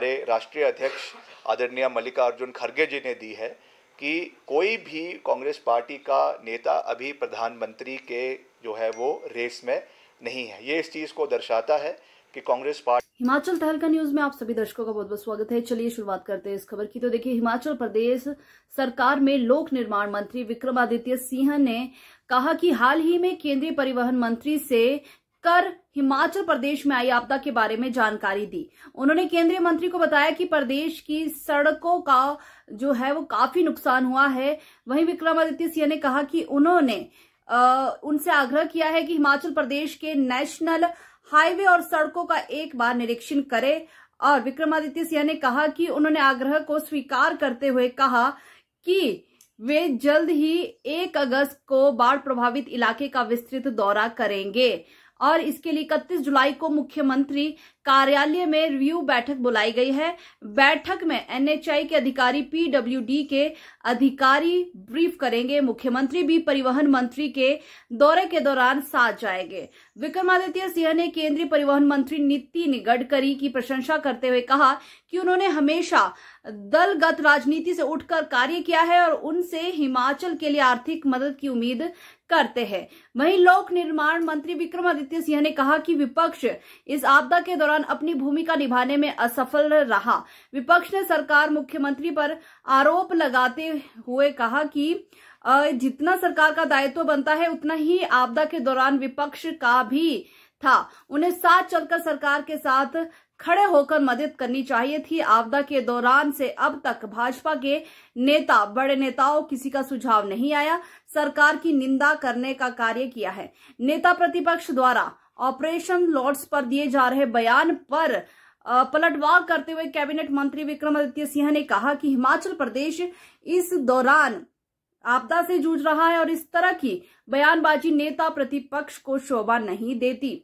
हमारे राष्ट्रीय अध्यक्ष आदरणीय मल्लिकार्जुन खड़गे जी ने दी है कि कोई भी कांग्रेस पार्टी का नेता अभी प्रधानमंत्री के जो है वो रेस में नहीं है। ये इस चीज़ को दर्शाता है कि कांग्रेस पार्टी। हिमाचल तहलका न्यूज में आप सभी दर्शकों का बहुत बहुत स्वागत है। चलिए शुरुआत करते हैं इस खबर की। तो देखिए, हिमाचल प्रदेश सरकार में लोक निर्माण मंत्री विक्रमादित्य सिंह ने कहा कि हाल ही में केंद्रीय परिवहन मंत्री से कर हिमाचल प्रदेश में आई आपदा के बारे में जानकारी दी। उन्होंने केंद्रीय मंत्री को बताया कि प्रदेश की सड़कों का जो है वो काफी नुकसान हुआ है। वहीं विक्रमादित्य सिंह ने कहा कि उन्होंने उनसे आग्रह किया है कि हिमाचल प्रदेश के नेशनल हाईवे और सड़कों का एक बार निरीक्षण करें। और विक्रमादित्य सिंह ने कहा कि उन्होंने आग्रह को स्वीकार करते हुए कहा कि वे जल्द ही 1 अगस्त को बाढ़ प्रभावित इलाके का विस्तृत दौरा करेंगे और इसके लिए 31 जुलाई को मुख्यमंत्री कार्यालय में रिव्यू बैठक बुलाई गई है। बैठक में एनएचआई के अधिकारी, पीडब्ल्यूडी के अधिकारी ब्रीफ करेंगे। मुख्यमंत्री भी परिवहन मंत्री के दौरे के दौरान साथ जाएंगे। विक्रमादित्य सिंह ने केंद्रीय परिवहन मंत्री नितिन गडकरी की प्रशंसा करते हुए कहा कि उन्होंने हमेशा दलगत राजनीति से उठकर कार्य किया है और उनसे हिमाचल के लिए आर्थिक मदद की उम्मीद करते हैं। वहीं लोक निर्माण मंत्री विक्रमादित्य सिंह ने कहा कि विपक्ष इस आपदा के दौरान अपनी भूमिका निभाने में असफल रहा। विपक्ष ने सरकार मुख्यमंत्री पर आरोप लगाते हुए कहा कि जितना सरकार का दायित्व बनता है उतना ही आपदा के दौरान विपक्ष का भी था। उन्हें साथ चलकर सरकार के साथ खड़े होकर मदद करनी चाहिए थी। आपदा के दौरान से अब तक भाजपा के नेता, बड़े नेताओं किसी का सुझाव नहीं आया। सरकार की निंदा करने का कार्य किया है। नेता प्रतिपक्ष द्वारा ऑपरेशन लॉर्ड्स पर दिए जा रहे बयान पर पलटवार करते हुए कैबिनेट मंत्री विक्रमादित्य सिंह ने कहा कि हिमाचल प्रदेश इस दौरान आपदा से जूझ रहा है और इस तरह की बयानबाजी नेता प्रतिपक्ष को शोभा नहीं देती।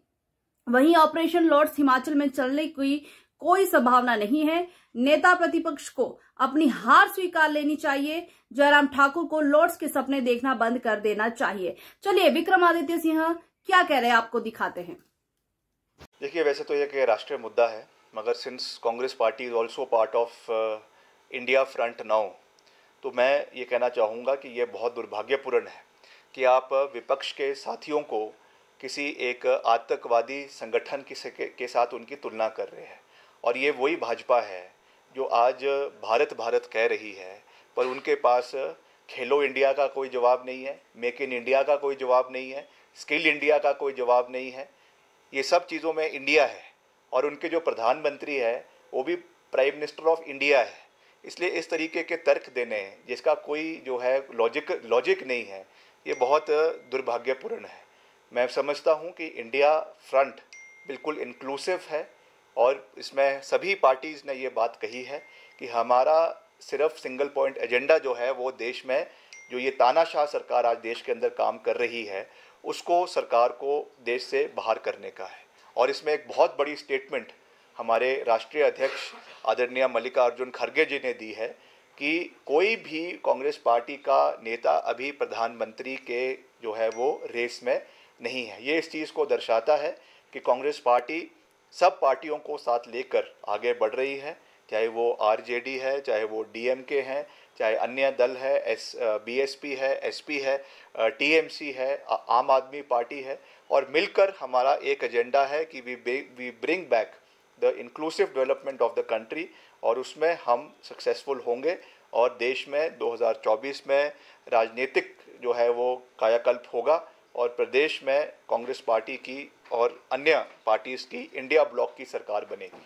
वहीं ऑपरेशन लॉर्ड्स हिमाचल में चलने की कोई संभावना नहीं है। नेता प्रतिपक्ष को अपनी हार स्वीकार लेनी चाहिए। जयराम ठाकुर को लॉर्ड्स के सपने देखना बंद कर देना चाहिए। चलिए विक्रमादित्य सिंह क्या कह रहे हैं आपको दिखाते हैं। देखिए, वैसे तो यह राष्ट्रीय मुद्दा है, मगर since Congress party is also part of India front now, तो मैं ये कहना चाहूँगा कि यह बहुत दुर्भाग्यपूर्ण है कि आप विपक्ष के साथियों को किसी एक आतंकवादी संगठन के साथ उनकी तुलना कर रहे हैं। और ये वही भाजपा है जो आज भारत भारत कह रही है, पर उनके पास खेलो इंडिया का कोई जवाब नहीं है, मेक इन इंडिया का कोई जवाब नहीं है, स्किल इंडिया का कोई जवाब नहीं है। ये सब चीज़ों में इंडिया है और उनके जो प्रधानमंत्री है वो भी प्राइम मिनिस्टर ऑफ इंडिया है। इसलिए इस तरीके के तर्क देने जिसका कोई जो है लॉजिक नहीं है, ये बहुत दुर्भाग्यपूर्ण है। मैं समझता हूँ कि इंडिया फ्रंट बिल्कुल इंक्लूसिव है और इसमें सभी पार्टीज़ ने ये बात कही है कि हमारा सिर्फ सिंगल पॉइंट एजेंडा जो है वो देश में जो ये तानाशाह सरकार आज देश के अंदर काम कर रही है उसको सरकार को देश से बाहर करने का है। और इसमें एक बहुत बड़ी स्टेटमेंट हमारे राष्ट्रीय अध्यक्ष आदरणीय मल्लिकार्जुन खड़गे जी ने दी है कि कोई भी कांग्रेस पार्टी का नेता अभी प्रधानमंत्री के जो है वो रेस में नहीं है। ये इस चीज़ को दर्शाता है कि कांग्रेस पार्टी सब पार्टियों को साथ लेकर आगे बढ़ रही है, चाहे वो आरजेडी है, चाहे वो डीएमके हैं, चाहे अन्य दल है, बीएसपी है, एसपी है, टीएमसी है, आम आदमी पार्टी है। और मिलकर हमारा एक एजेंडा है कि we bring back the inclusive development of the country, और उसमें हम सक्सेसफुल होंगे और देश में 2024 में राजनीतिक जो है वो कायाकल्प होगा और प्रदेश में कांग्रेस पार्टी की और अन्य पार्टीज़ की इंडिया ब्लॉक की सरकार बनेगी।